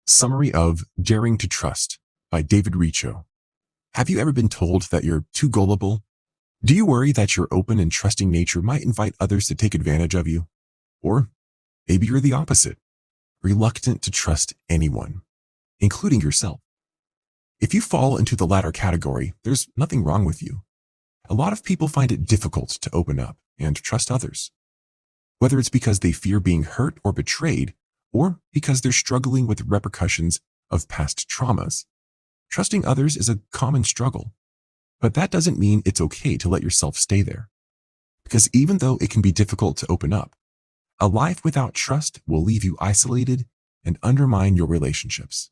Summary of Daring to Trust by David Richo. Have you ever been told that you're too gullible? Do you worry that your open and trusting nature might invite others to take advantage of you? Or maybe you're the opposite, reluctant to trust anyone, including yourself. If you fall into the latter category, there's nothing wrong with you. A lot of people find it difficult to open up and trust others. Whether it's because they fear being hurt or betrayed, or because they're struggling with repercussions of past traumas. Trusting others is a common struggle, but that doesn't mean it's okay to let yourself stay there. Because even though it can be difficult to open up, a life without trust will leave you isolated and undermine your relationships.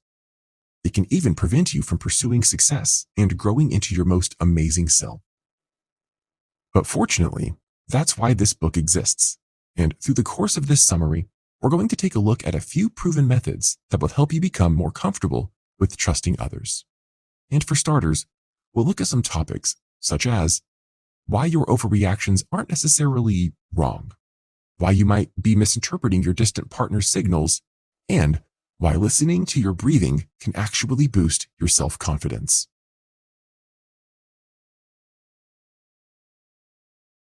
It can even prevent you from pursuing success and growing into your most amazing self. But fortunately, that's why this book exists. And through the course of this summary, we're going to take a look at a few proven methods that will help you become more comfortable with trusting others. And for starters, we'll look at some topics such as why your overreactions aren't necessarily wrong, why you might be misinterpreting your distant partner's signals, and why listening to your breathing can actually boost your self-confidence.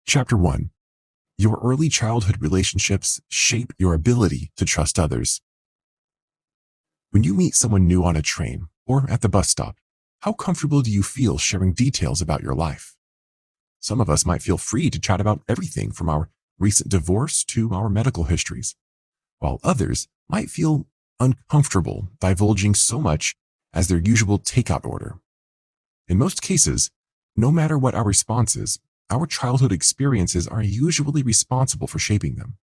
Chapter 1. Your early childhood relationships shape your ability to trust others. When you meet someone new on a train or at the bus stop, how comfortable do you feel sharing details about your life? Some of us might feel free to chat about everything from our recent divorce to our medical histories, while others might feel uncomfortable divulging so much as their usual takeout order. In most cases, no matter what our response is, our childhood experiences are usually responsible for shaping them.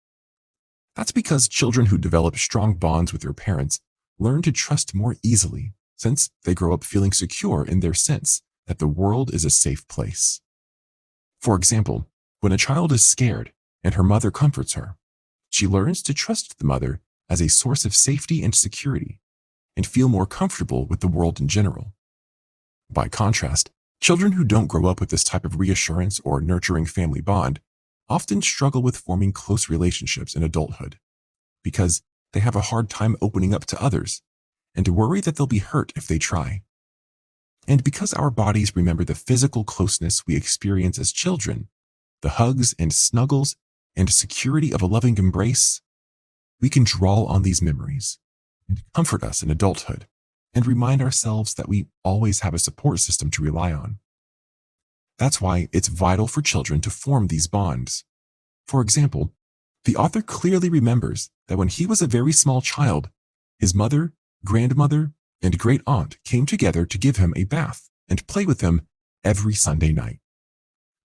That's because children who develop strong bonds with their parents learn to trust more easily, since they grow up feeling secure in their sense that the world is a safe place. For example, when a child is scared and her mother comforts her, she learns to trust the mother as a source of safety and security, and feel more comfortable with the world in general. By contrast, children who don't grow up with this type of reassurance or nurturing family bond often struggle with forming close relationships in adulthood because they have a hard time opening up to others and worry that they'll be hurt if they try. And because our bodies remember the physical closeness we experience as children, the hugs and snuggles and security of a loving embrace, we can draw on these memories and comfort us in adulthood and remind ourselves that we always have a support system to rely on. That's why it's vital for children to form these bonds. For example, the author clearly remembers that when he was a very small child, his mother, grandmother, and great aunt came together to give him a bath and play with him every Sunday night.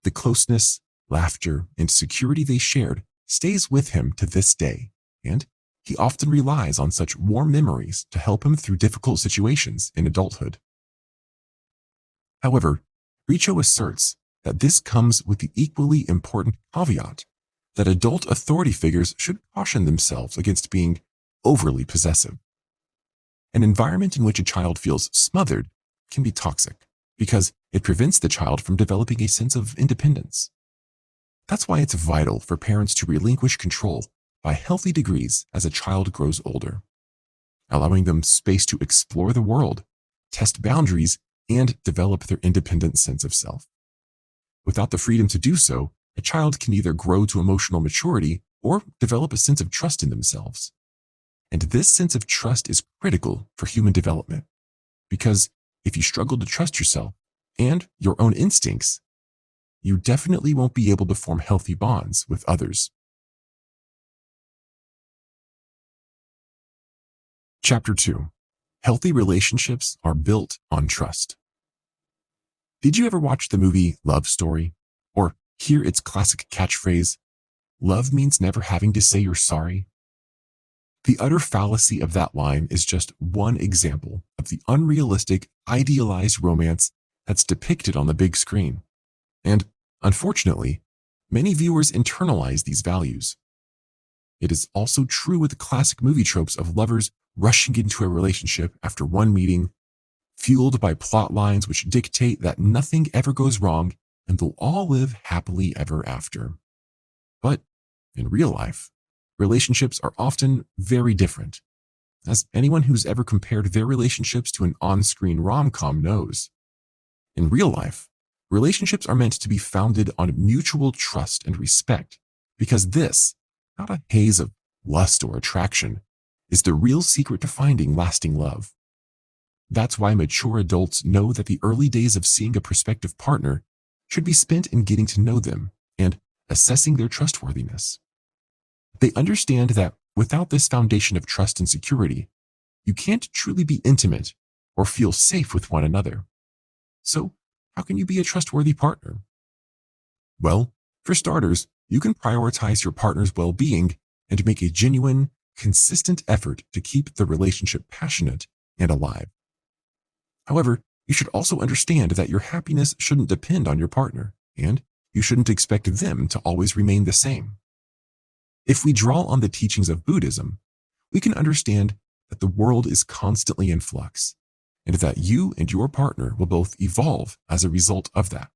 The closeness, laughter, and security they shared stays with him to this day, and he often relies on such warm memories to help him through difficult situations in adulthood. However, Richo asserts that this comes with the equally important caveat that adult authority figures should caution themselves against being overly possessive. An environment in which a child feels smothered can be toxic because it prevents the child from developing a sense of independence. That's why it's vital for parents to relinquish control by healthy degrees as a child grows older, allowing them space to explore the world, test boundaries, and develop their independent sense of self. Without the freedom to do so, a child can either grow to emotional maturity or develop a sense of trust in themselves. And this sense of trust is critical for human development, because if you struggle to trust yourself and your own instincts, you definitely won't be able to form healthy bonds with others. Chapter 2. Healthy relationships are built on trust. Did you ever watch the movie Love Story? Or hear its classic catchphrase, "Love means never having to say you're sorry"? The utter fallacy of that line is just one example of the unrealistic, idealized romance that's depicted on the big screen. And, unfortunately, many viewers internalize these values. It is also true with the classic movie tropes of lovers rushing into a relationship after one meeting, fueled by plot lines which dictate that nothing ever goes wrong and they'll all live happily ever after. But in real life, relationships are often very different, as anyone who's ever compared their relationships to an on-screen rom-com knows. In real life, relationships are meant to be founded on mutual trust and respect, because this, not a haze of lust or attraction, is the real secret to finding lasting love. That's why mature adults know that the early days of seeing a prospective partner should be spent in getting to know them and assessing their trustworthiness. They understand that without this foundation of trust and security, you can't truly be intimate or feel safe with one another. So, how can you be a trustworthy partner? Well, for starters, you can prioritize your partner's well-being and make a genuine, consistent effort to keep the relationship passionate and alive. However, you should also understand that your happiness shouldn't depend on your partner, and you shouldn't expect them to always remain the same. If we draw on the teachings of Buddhism, we can understand that the world is constantly in flux, and that you and your partner will both evolve as a result of that.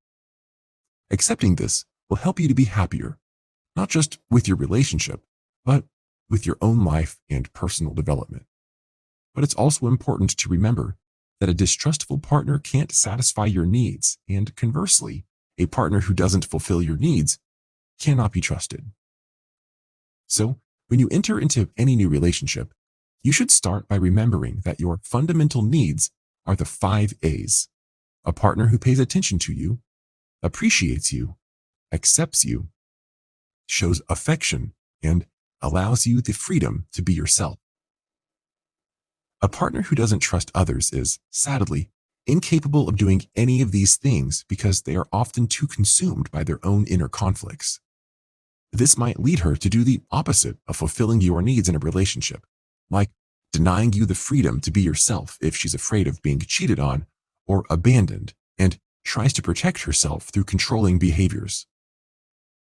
Accepting this will help you to be happier, not just with your relationship, but with your own life and personal development. But it's also important to remember that a distrustful partner can't satisfy your needs, and conversely, a partner who doesn't fulfill your needs cannot be trusted. So, when you enter into any new relationship, you should start by remembering that your fundamental needs are the 5 A's: a partner who pays attention to you, appreciates you, accepts you, shows affection, and allows you the freedom to be yourself. A partner who doesn't trust others is, sadly, incapable of doing any of these things because they are often too consumed by their own inner conflicts. This might lead her to do the opposite of fulfilling your needs in a relationship, like denying you the freedom to be yourself if she's afraid of being cheated on or abandoned and tries to protect herself through controlling behaviors.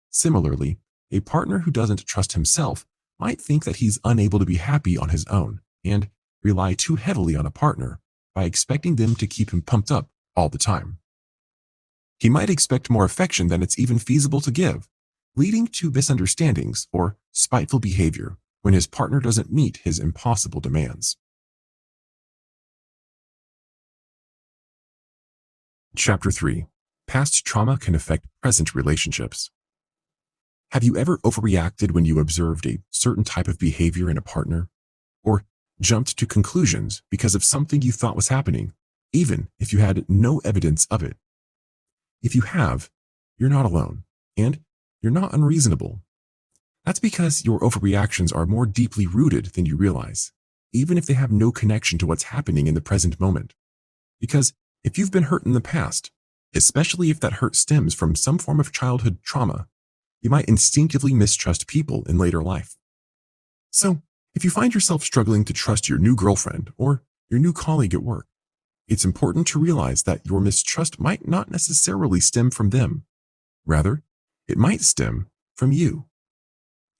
Similarly, a partner who doesn't trust himself might think that he's unable to be happy on his own and rely too heavily on a partner by expecting them to keep him pumped up all the time. He might expect more affection than it's even feasible to give, leading to misunderstandings or spiteful behavior when his partner doesn't meet his impossible demands. Chapter 3. Past trauma can affect present relationships. Have you ever overreacted when you observed a certain type of behavior in a partner? Or jumped to conclusions because of something you thought was happening, even if you had no evidence of it? If you have, you're not alone, and you're not unreasonable. That's because your overreactions are more deeply rooted than you realize, even if they have no connection to what's happening in the present moment. Because if you've been hurt in the past, especially if that hurt stems from some form of childhood trauma, you might instinctively mistrust people in later life. So, if you find yourself struggling to trust your new girlfriend or your new colleague at work, it's important to realize that your mistrust might not necessarily stem from them. Rather, it might stem from you.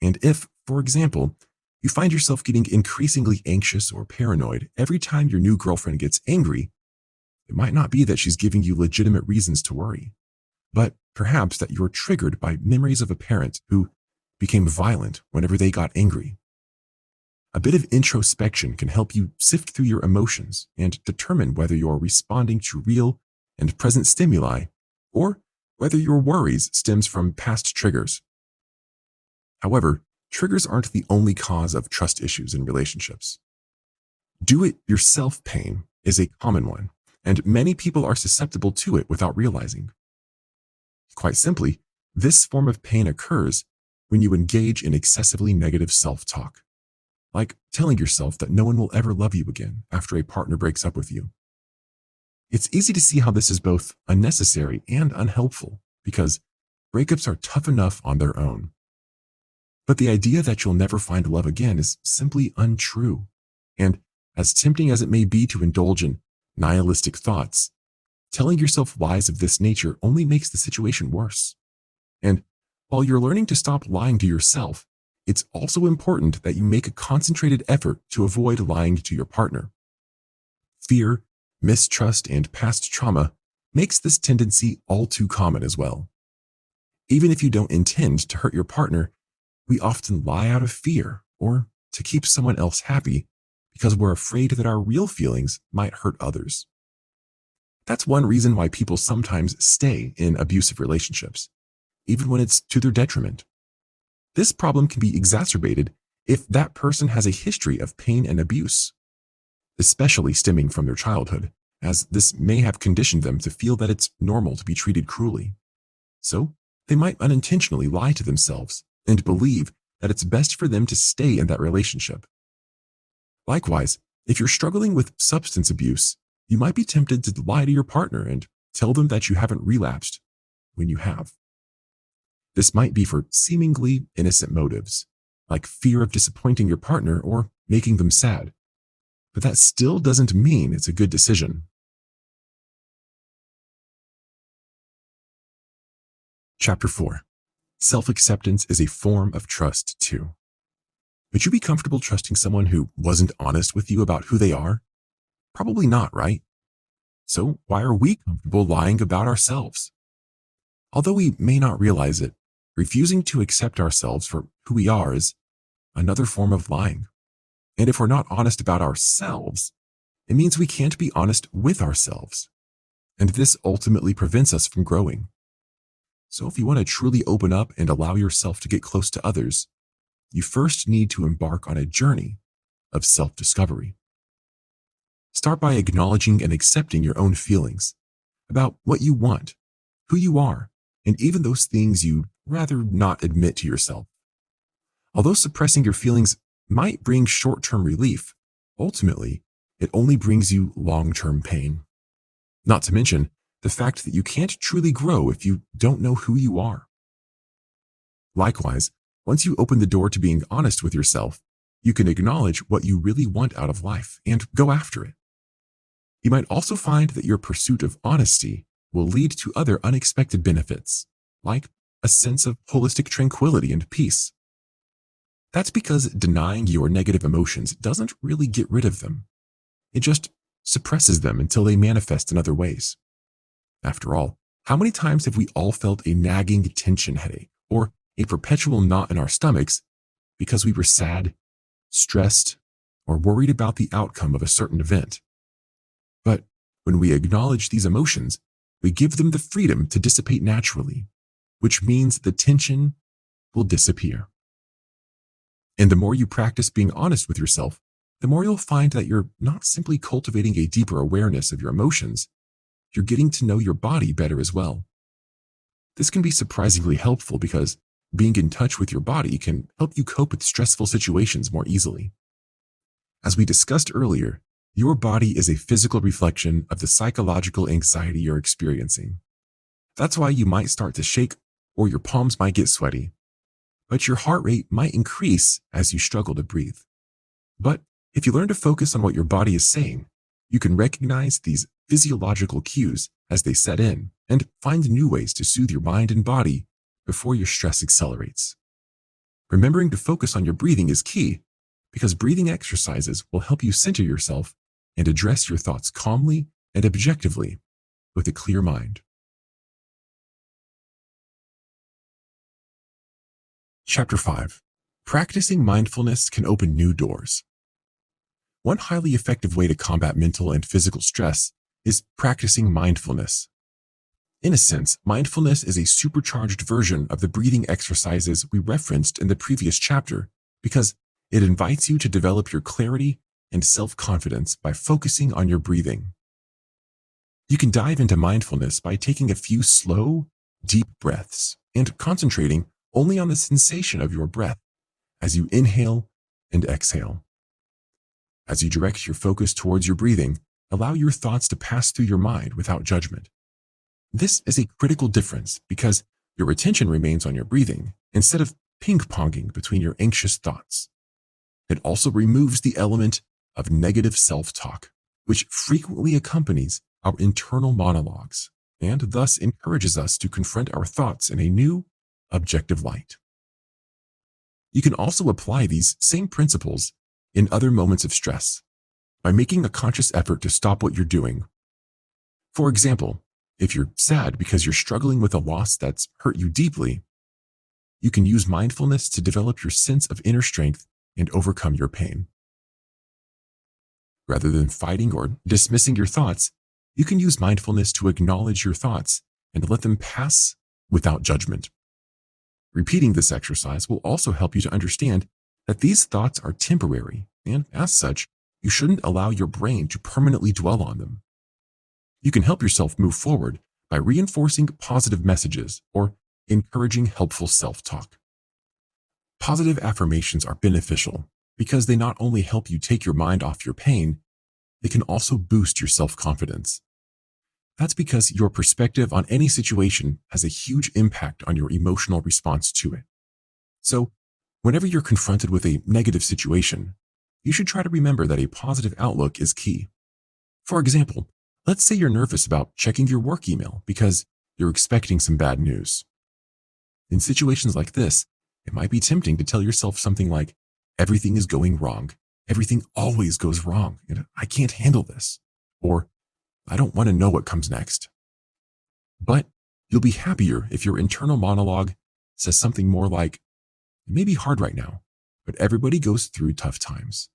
And if, for example, you find yourself getting increasingly anxious or paranoid every time your new girlfriend gets angry, it might not be that she's giving you legitimate reasons to worry, but perhaps that you're triggered by memories of a parent who became violent whenever they got angry. A bit of introspection can help you sift through your emotions and determine whether you're responding to real and present stimuli or whether your worries stems from past triggers. However, triggers aren't the only cause of trust issues in relationships. Do-it-yourself pain is a common one, and many people are susceptible to it without realizing. Quite simply, this form of pain occurs when you engage in excessively negative self-talk, like telling yourself that no one will ever love you again after a partner breaks up with you. It's easy to see how this is both unnecessary and unhelpful, because breakups are tough enough on their own. But the idea that you'll never find love again is simply untrue, and as tempting as it may be to indulge in nihilistic thoughts, telling yourself lies of this nature only makes the situation worse. And while you're learning to stop lying to yourself, it's also important that you make a concentrated effort to avoid lying to your partner. Fear, mistrust, and past trauma makes this tendency all too common as well. Even if you don't intend to hurt your partner, we often lie out of fear or to keep someone else happy because we're afraid that our real feelings might hurt others. That's one reason why people sometimes stay in abusive relationships, even when it's to their detriment. This problem can be exacerbated if that person has a history of pain and abuse, especially stemming from their childhood, as this may have conditioned them to feel that it's normal to be treated cruelly. So, they might unintentionally lie to themselves and believe that it's best for them to stay in that relationship. Likewise, if you're struggling with substance abuse, you might be tempted to lie to your partner and tell them that you haven't relapsed when you have. This might be for seemingly innocent motives, like fear of disappointing your partner or making them sad. But that still doesn't mean it's a good decision. Chapter 4. Self-acceptance is a form of trust too. Would you be comfortable trusting someone who wasn't honest with you about who they are? Probably not, right? So why are we comfortable lying about ourselves? Although we may not realize it, refusing to accept ourselves for who we are is another form of lying. And if we're not honest about ourselves, it means we can't be honest with ourselves. And this ultimately prevents us from growing. So if you want to truly open up and allow yourself to get close to others, you first need to embark on a journey of self-discovery. Start by acknowledging and accepting your own feelings about what you want, who you are, and even those things you'd rather not admit to yourself. Although suppressing your feelings might bring short-term relief, ultimately, it only brings you long-term pain. Not to mention the fact that you can't truly grow if you don't know who you are. Likewise, once you open the door to being honest with yourself, you can acknowledge what you really want out of life and go after it. You might also find that your pursuit of honesty will lead to other unexpected benefits, like a sense of holistic tranquility and peace. That's because denying your negative emotions doesn't really get rid of them. It just suppresses them until they manifest in other ways. After all, how many times have we all felt a nagging tension headache or a perpetual knot in our stomachs because we were sad, stressed, or worried about the outcome of a certain event? But when we acknowledge these emotions, we give them the freedom to dissipate naturally, which means the tension will disappear. And the more you practice being honest with yourself, the more you'll find that you're not simply cultivating a deeper awareness of your emotions, you're getting to know your body better as well. This can be surprisingly helpful because being in touch with your body can help you cope with stressful situations more easily. As we discussed earlier, your body is a physical reflection of the psychological anxiety you're experiencing. That's why you might start to shake or your palms might get sweaty, but your heart rate might increase as you struggle to breathe. But if you learn to focus on what your body is saying, you can recognize these physiological cues as they set in and find new ways to soothe your mind and body before your stress accelerates. Remembering to focus on your breathing is key because breathing exercises will help you center yourself and address your thoughts calmly and objectively with a clear mind. Chapter 5. Practicing mindfulness can open new doors. One highly effective way to combat mental and physical stress is practicing mindfulness. In a sense, mindfulness is a supercharged version of the breathing exercises we referenced in the previous chapter because it invites you to develop your clarity and self-confidence by focusing on your breathing. You can dive into mindfulness by taking a few slow, deep breaths and concentrating only on the sensation of your breath as you inhale and exhale. As you direct your focus towards your breathing, allow your thoughts to pass through your mind without judgment. This is a critical difference because your attention remains on your breathing instead of ping-ponging between your anxious thoughts. It also removes the element of negative self-talk, which frequently accompanies our internal monologues and thus encourages us to confront our thoughts in a new, objective light. You can also apply these same principles in other moments of stress by making a conscious effort to stop what you're doing. For example, if you're sad because you're struggling with a loss that's hurt you deeply, you can use mindfulness to develop your sense of inner strength and overcome your pain. Rather than fighting or dismissing your thoughts, you can use mindfulness to acknowledge your thoughts and let them pass without judgment. Repeating this exercise will also help you to understand that these thoughts are temporary, and as such, you shouldn't allow your brain to permanently dwell on them. You can help yourself move forward by reinforcing positive messages or encouraging helpful self-talk. Positive affirmations are beneficial because they not only help you take your mind off your pain, they can also boost your self-confidence. That's because your perspective on any situation has a huge impact on your emotional response to it. So, whenever you're confronted with a negative situation, you should try to remember that a positive outlook is key. For example, let's say you're nervous about checking your work email because you're expecting some bad news. In situations like this, it might be tempting to tell yourself something like, "Everything is going wrong. Everything always goes wrong. I can't handle this." Or, "I don't want to know what comes next." But you'll be happier if your internal monologue says something more like, "It may be hard right now, but everybody goes through tough times.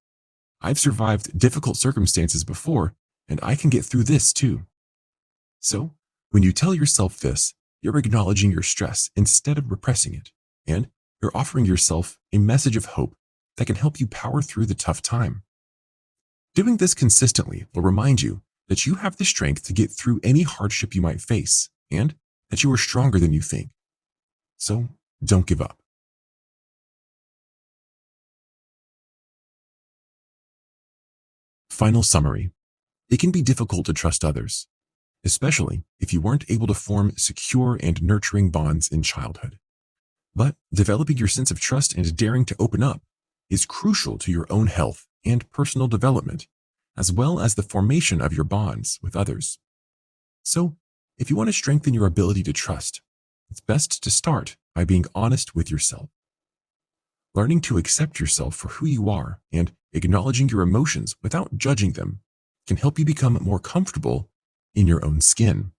I've survived difficult circumstances before, and I can get through this too." So, when you tell yourself this, you're acknowledging your stress instead of repressing it, and you're offering yourself a message of hope that can help you power through the tough time. Doing this consistently will remind you that you have the strength to get through any hardship you might face, and that you are stronger than you think. So, don't give up. Final summary. It can be difficult to trust others, especially if you weren't able to form secure and nurturing bonds in childhood. But developing your sense of trust and daring to open up is crucial to your own health and personal development, as well as the formation of your bonds with others. So, if you want to strengthen your ability to trust, it's best to start by being honest with yourself. Learning to accept yourself for who you are and acknowledging your emotions without judging them can help you become more comfortable in your own skin.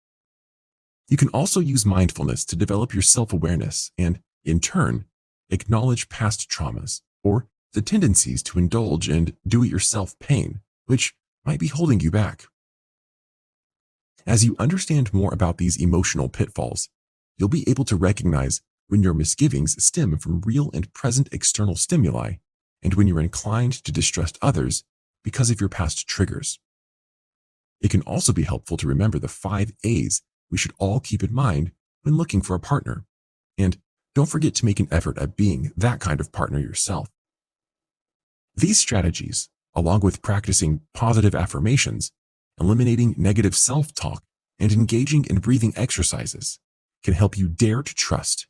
You can also use mindfulness to develop your self-awareness and, in turn, acknowledge past traumas or the tendencies to indulge in do-it-yourself pain, which might be holding you back. As you understand more about these emotional pitfalls, you'll be able to recognize when your misgivings stem from real and present external stimuli, and when you're inclined to distrust others because of your past triggers. It can also be helpful to remember the 5 A's we should all keep in mind when looking for a partner. And don't forget to make an effort at being that kind of partner yourself. These strategies, along with practicing positive affirmations, eliminating negative self-talk, and engaging in breathing exercises, can help you dare to trust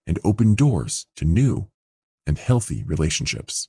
and open doors to new and healthy relationships.